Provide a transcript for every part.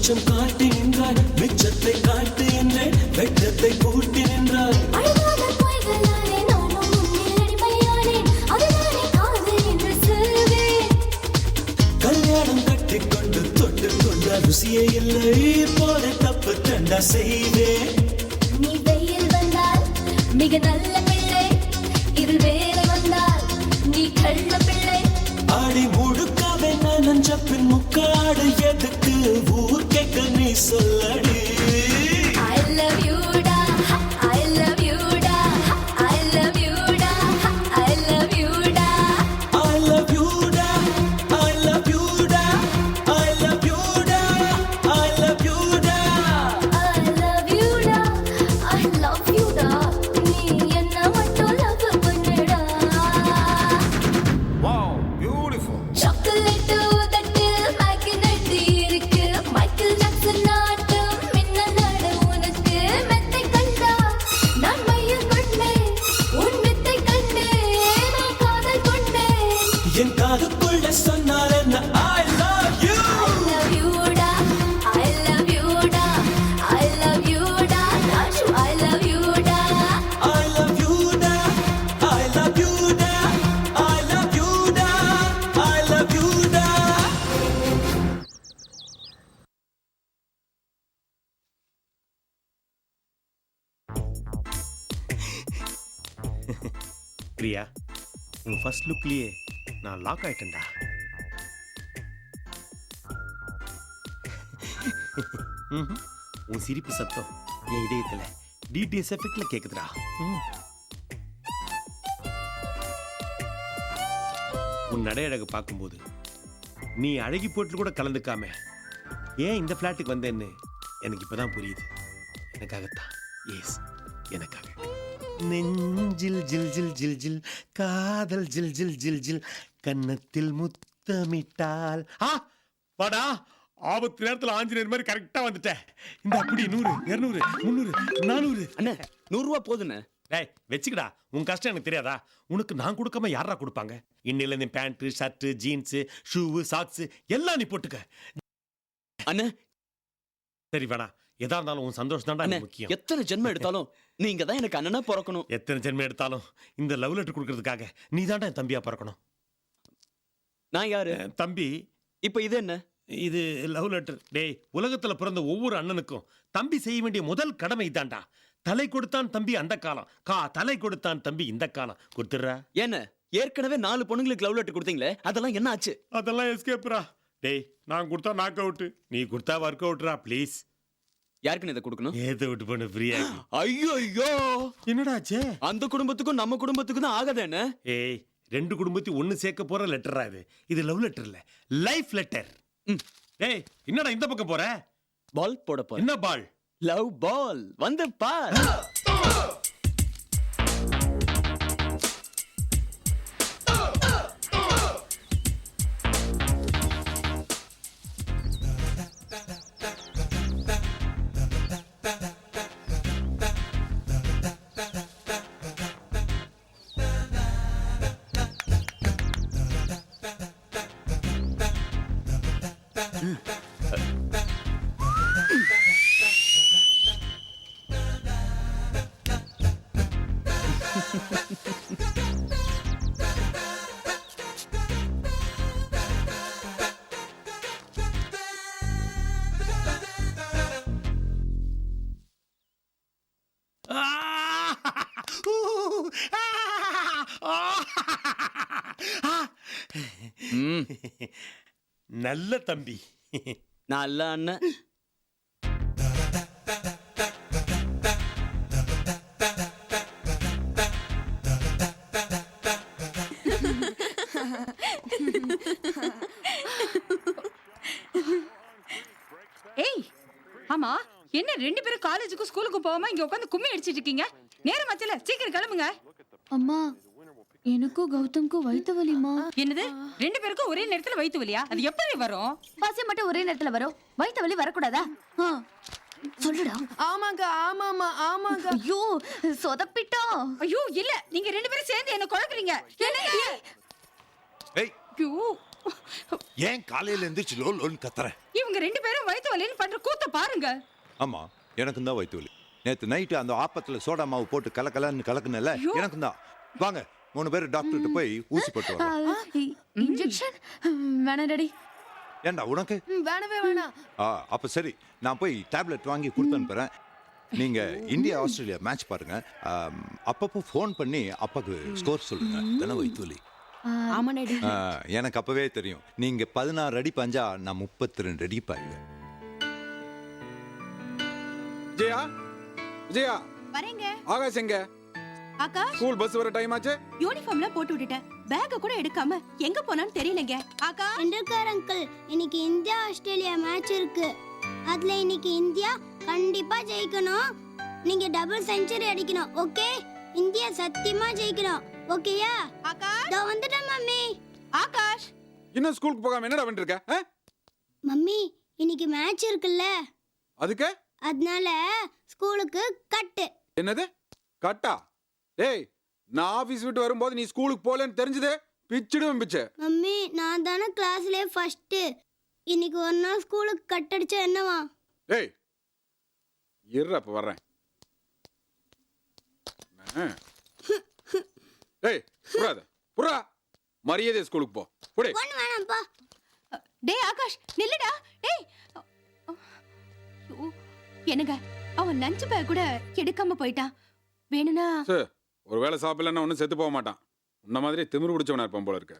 உச்சம் காட்டி நின்றாய், மிச்சத்தை காட்டு என்றேன், வெட்டத்தை கூட்டி நின்றாய். கல்யாணம் கட்டிக்கொண்டு தொட்டு கொண்ட ருசியே இல்லை, போல தப்பு தண்டா செய்வேன். நீ வெயில் வந்தால் மிக நல்ல பிள்ளை, இது வேலை வந்தால் நீ கள்ள பிள்ளை. ஆடி முழுக்காவே நஞ்ச பின் முக்காடு எதுக்கு ஊர் கேட்க நீ சொல்லடி. I love you டா, I love you டா, I love you டா, I love you டா. I love you da, I love you da, I love you da, I love you da. I love you டா, I love you டா, நீ என்ன மட்டும் love பண்ணுடா. Wow, beautiful. Chocolate உதட்டில் magnet இருக்கு, மைக்கேல் ஜாக்சன் நாட்டம் மின்னல் நட உனக்கு. மெத்தை கண்டா நான் மயில் கொண்டேன், உன் மெத்தை கண்டே நான் காதல் கொண்டேன். என் காதுக்குள்ள சொன்னால் என்ன I love you. I love you டா, I love you டா, I love you டா, ராஜு I love you டா. I love you da, I love you da, I love you da, I love you da. Priya, உன் first லுக்லயே நான் lock ஆயிட்டேன்டா. உன் சிரிப்பு சத்தம் என் இதயத்துல டிடிஎஸ் எஃபெக்ட்ல கேக்குதுடா. உன் நடையழகு பார்க்கும்போது நீ அழகி போட்டு கூட கலந்துக்காம ஏன் இந்த பிளாட்டுக்கு வந்தேன்னு எனக்கு இப்பதான் புரியுது. எனக்காகத்தான். எஸ், எனக்காக. நெஞ்சில் ஜில் ஜில் ஜில் ஜில், காதல் ஜில் ஜில் ஜில் ஜில், கன்னத்தில் முத்தமிட்டால். வாடா, ஆபத்து நேரத்தில் ஆஞ்சநேயர் மாதிரி கரெக்டா வந்துட்டேன். இந்த அப்படி 100 200 300 400. அண்ணே 100 ரூபா போதுண்ணே. டேய் வெச்சுக்கடா, உன் கஷ்டம் எனக்கு தெரியாதா? உனக்கு நான் கொடுக்காம யாரா கொடுப்பாங்க? இன்னில இந்த pant shirt jeans shoe socks எல்லாம் நீ போட்டுக்க. அண்ணே சரி வேணா, எதா இருந்தாலும் உன் சந்தோஷம் தான்டா அண்ணே, எனக்கு முக்கியம். எத்தனை ஜென்மம் எடுத்தாலும் நீங்க தான் எனக்கு அண்ணனா பிறக்கணும். எத்தனை ஜென்மம் எடுத்தாலும் இந்த லவ் லெட்டர் கொடுக்கறதுக்காக நீ தான்டா என் தம்பியா பிறக்கணும். நான் யாரு? தம்பி. இப்ப இது என்ன? இது லவ் லெட்டர். டேய், உலகத்துல பிறந்த ஒவ்வொரு அண்ணனுக்கும் தம்பி செய்ய வேண்டிய முதல் கடமை இதான்டா. தலை கொடுத்தான் தம்பி அந்த காலம், தலை கொடுத்தான் தம்பி இந்த காலம். கொடுத்துடுறா. என்ன ஏற்கனவே 4 பொண்ணுங்களுக்கு லவ் லெட்டர் கொடுத்தீங்களே, அதெல்லாம் என்ன ஆச்சு? அதெல்லாம் எஸ்கேப்ரா. டேய், நான் கொடுத்தா நாக் அவுட், நீ கொடுத்தா ஒர்க் அவுட்ரா. ப்ளீஸ். யாருக்குன்னு இதை கொடுக்கணும்? ஏத்த விட்டு பண்ண ஃப்ரீயா. ஐயோ ஐயோ, என்னடாச்சே? அந்த குடும்பத்துக்கும் நம்ம குடும்பத்துக்கும் தான் ஆகாது என்ன? ஏய், 2 குடும்பத்தையும் ஒண்ணு சேர்க்க போற லெட்டரா இது? இது லவ் லெட்டர் இல்ல, லைஃப் லெட்டர். ஏய், என்னடா இந்த பக்கம் போற? பால் போட போற. என்ன பால்? லவ் பால். வந்து பார். நல்ல தம்பி. நல்ல அண்ணன். ஏய், ஆமா, என்ன 2 பேரும் காலேஜுக்கு ஸ்கூலுக்கு போகாம இங்க உட்காந்து கும்மி அடிச்சிட்டு இருக்கீங்க? நேரம் ஆச்சுல, சீக்கிரம் கிளம்புங்க. அம்மா, எனக்கும் கௌதம்க்கும் வயித்து வலிமா. என்னது, 2 பேருக்கும் ஒரே நேரத்துல வயித்து வலியா? அது எப்படி வரும்? பசி மட்டும் ஒரே நேரத்துல வரும், வயித்து வலி வரக்கூடாதா? சொல்லுடா. ஆமாங்க, ஆமாமா, ஆமாங்க. ஐயோ, சொதப்பிட்டோம். ஐயோ இல்ல, நீங்க 2 பேரும் சேர்ந்து என்ன குழக்குறீங்க. ஏய், ஐயோ, ஏன் காலையில எந்திரிச்சு லோன்னு கத்துற? இவங்க 2 பேரும் வயித்து வலின்னு பண்ற கூத்த பாருங்க. ஆமா, எனக்கும் தான் வயிற்று வலி. நேற்று நைட்டு அந்த ஆப்பத்துல சோடா மாவு போட்டு கலக்கலன்னு கலக்குனல, எனக்கும் தான். வாங்க 3 பேர் டாக்டர்கிட்ட போய் ஊசி போட்டு வாங்க. இன்ஜெக்ஷன் வேணாம் டாடி. ஏண்டா உனக்கு? வேணவே வேணாம். அப்ப சரி, நான் போய் டேப்லெட் வாங்கி கொடுத்து அனுப்புறேன். நீங்க இந்தியா ஆஸ்திரேலியா மேட்ச் பாருங்க. அப்பப்போ ஃபோன் பண்ணி அப்பாக்கு ஸ்கோர் சொல்லுங்க. தானே வயிற்று வலி. ஆமா டாடி. எனக்கு அப்பவே தெரியும். நீங்க 16 அடி பஞ்சா, நான் 32 அடி பாயுவேன். விஜயா, விஜயா, வரேங்க. ஆகாஷ் எங்க? ஆகாஷ், ஸ்கூல் பஸ் வர டைம் ஆச்சு. யூனிஃபார்ம்லாம் போட்டு விட்டுட்டேன். பேக்க கூட எடுக்காம எங்க போனான்னு தெரியலங்க. ஆகாஷ், எண்டர்கார் அங்கிள், இன்னைக்கு இந்தியா ஆஸ்திரேலியா மேட்ச் இருக்கு. அதுல இன்னைக்கு இந்தியா கண்டிப்பா ஜெயிக்கணும். நீங்க டபுள் செஞ்சுரி அடிக்கணும். ஓகே? இந்தியா சத்தியமா ஜெயிக்கணும். ஓகேயா? ஆகாஷ், இதோ வந்துட்டேன் மம்மி. ஆகாஷ். இன்னும் ஸ்கூலுக்கு போகாம என்னடா பண்ணிட்டு இருக்க? மம்மி, இன்னைக்கு மேட்ச் இருக்குல்ல, அதுக்கு அதனால ஸ்கூலுக்கு கட்டு. என்னது கட்டா? ஏய், நான் ஆபீஸ் விட்டு வரும்போது நீ ஸ்கூலுக்கு போகலன்னு தெரிஞ்சது பிச்சிடுவேன் பிச்சை. மம்மி, நான் தானே கிளாஸ்லயே ஃபர்ஸ்ட். இன்னைக்கு ஒரு நாள் ஸ்கூலுக்கு கட் அடிச்சா என்னவா? ஏய், இருடா, இப்ப வர்றேன். ஏய், புறா மரியாதை ஸ்கூலுக்கு போ. புடி. ஒண்ணு வேணாம்ப்பா. டேய் ஆகாஷ், நில்லுடா. டேய். ஐயோ, என்னங்க, அவன் லஞ்ச் பேக் கூட எடுக்காம போயிட்டான். வேணும்னா சரி, ஒரு வேளை சாப்பிடலன்னா ஒன்னும் செத்து போக மாட்டான். உன்ன மாதிரி திமிரு பிடிச்சவனா இருப்பான் போல இருக்கு.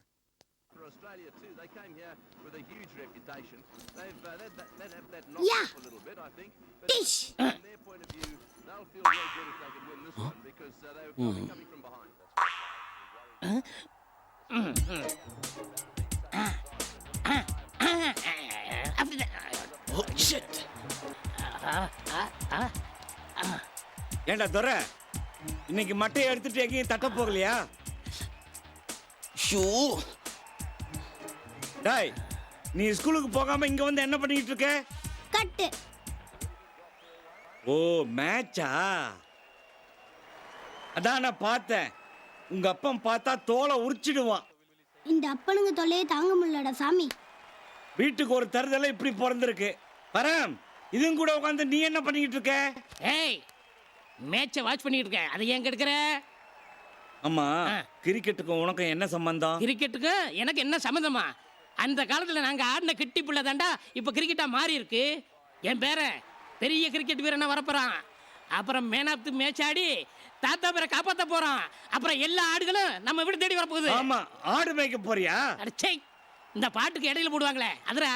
யா. டிஷ். ஏண்டா துரை, இன்னைக்கு மட்டையை எடுத்துட்டு எங்கேயும் தட்ட போகலையா? ஷூ. டாய், நீ ஸ்கூலுக்கு போகாம இங்க வந்து என்ன பண்ணிட்டு இருக்க? கட்டு. ஓ, மேட்சா? அதான் நான் பார்த்தேன். உங்க அப்பன் பார்த்தா தோலை உரிச்சிடுவான். இந்த அப்பனுங்க தொல்லையே தாங்க முடியலடா சாமி. வீட்டுக்கு ஒரு தருதலை இப்படி பிறந்திருக்கு. பரம், இதுவும் கூட உட்காந்து நீ என்ன பண்ணிட்டு இருக்க? ஏய், மேட்சை வாட்ச் பண்ணிட்டு இருக்க. அதை ஏன் கெடுக்கிற? அம்மா, கிரிக்கெட்டுக்கும் உனக்கும் என்ன சம்பந்தம்? கிரிக்கெட்டுக்கு எனக்கு என்ன சம்மந்தமா? அந்த காலத்துல நாங்க ஆடின கிட்டி பிள்ளை தாண்டா இப்ப கிரிக்கெட்டா மாறி இருக்கு. என் பேர பெரிய கிரிக்கெட் வீரனா வரப்போறான். அப்புறம் மேன் ஆஃப் தி மேட்ச் ஆடி தாத்தா பேரை காப்பாத்த போறான். அப்புறம் எல்லா ஆடுகளும் நம்ம வீடு தேடி வரப்போகுது. ஆமா, ஆடு மேய்க்க போறியா? அடச்சே, இந்த பாட்டுக்கு இடையில போடுவாங்களே அதுரா.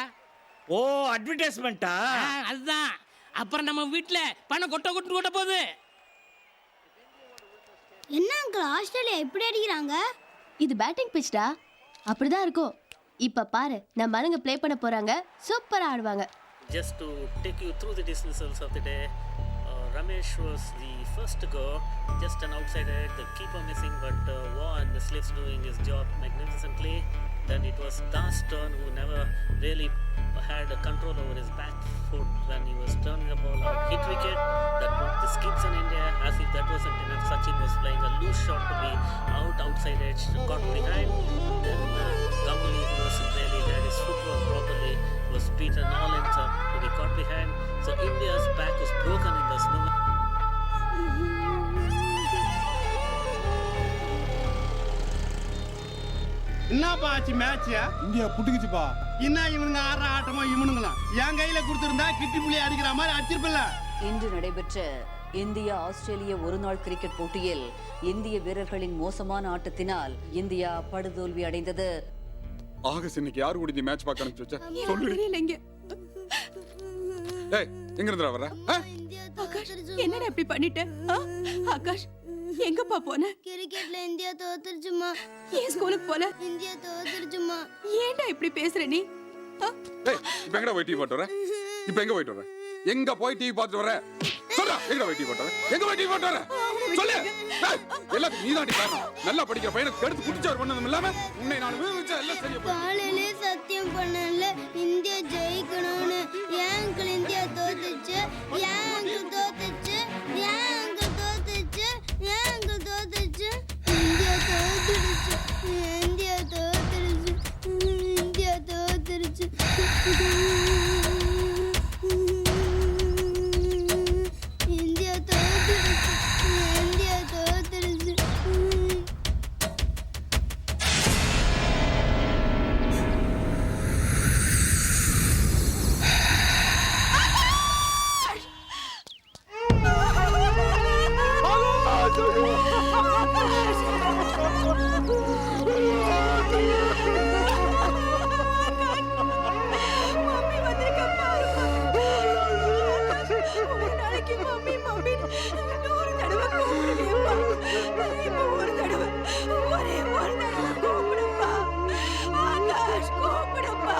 ஓ, அட்வர்டைஸ்மெண்டா? அதுதான். அப்புறம் நம்ம வீட்டுல பணம் கொட்ட போகுது. என்ன அங்கிள், ஆஸ்திரேலியா இப்படி அடிக்கிறாங்க? இது பேட்டிங் பிச்டா. அப்படிதான் இருக்கும். இப்ப பாரு, நம்ம ஆளுங்க ப்ளே பண்ண போறாங்க. சூப்பரா ஆடுவாங்க. Just to take you through the dismissals of the day, Ramesh was the first to go, just an outsider, the keeper missing, but Vaughan Slips doing his job magnificently. Then it was Das' turn, who never really had a control over his back foot when he was turning the ball out. Hit wicket, that put the skips in India. As if that wasn't enough, Sachin was playing a loose shot to be outside edge, got behind. Then Ganguly, who wasn't really had his footwork properly, was beaten all ends up to be caught behind. So India's back was broken in this moment. என்னப்பா ஆச்சு match? India புட்டுக்குச்சுப்பா. என்ன இவனுங்க ஆடுற ஆட்டமா? இவனுங்களா என் கையில கொடுத்திருந்தா கிட்டி புள்ளி அடிக்கிற மாதிரி அடிச்சிருப்பில்ல. இன்று நடைபெற்ற இந்தியா ஆஸ்திரேலிய ஒருநாள் கிரிக்கெட் போட்டியில் இந்திய வீரர்களின் மோசமான ஆட்டத்தினால் இந்தியா படுதோல்வி அடைந்தது. ஆகாஷ், இன்னைக்கு யாரு கூட இந்த மேட்ச் பார்க்க அனுப்பிச்சு வச்ச? சொல்லு. தெரியலங்க. ஏய், எங்க இருந்துடா வர்ற? ஆகாஷ், என்னடா இப்படி பண்ணிட்ட? ஆகாஷ், எங்கப்பா போன? கிரிக்கெட்ல இந்தியா தோத்துருச்சுமா. ஏன் ஸ்கூலுக்கு போல? இந்தியா தோத்துருச்சுமா. ஏன்டா இப்படி பேசுற நீ? ஏய், இப்போ எங்கடா போய் டிவி பார்த்து வர? இப்போ எங்க போயிட்டு வர? எங்க போய் டிவி பார்த்து வர? சொல்றா, எங்கடா போய் டிவி பார்த்து வர? எங்க போய் டிவி பார்த்து வர? சொல்லு. ஏய், எல்லாத்துக்கும் நீதான் காரணம். நல்லா படிக்கிற பையனை கெடுத்து குடிச்சார் பண்ணதும் இல்லாம உன்னை நான் விவரிச்சா எல்லாம் சரியா போய். காலையிலே சத்தியம் பண்ணல இந்தியா ஜெயிக்கணும்னு. ஏன் அங்கிள் இந்தியா தோத்துச்சு? ஏன் அங்கிள் தோத்துச்சு? ஏன் அங்கிள் தோத்துச்சு? ஏன் அங்கிள் தோத்துச்சு? இந்தியா தோத்துடுச்சு. இந்தியா தோத்துடுச்சு. இந்தியா நாளைக்கு மம்மி மம்மி 100 தடவை கூப்பிடுவேப்பா. இப்ப ஒரு தடவை, ஒரே ஒரு தடவை கூப்பிடுப்பா. ஆகாஷ் கூப்பிடுப்பா.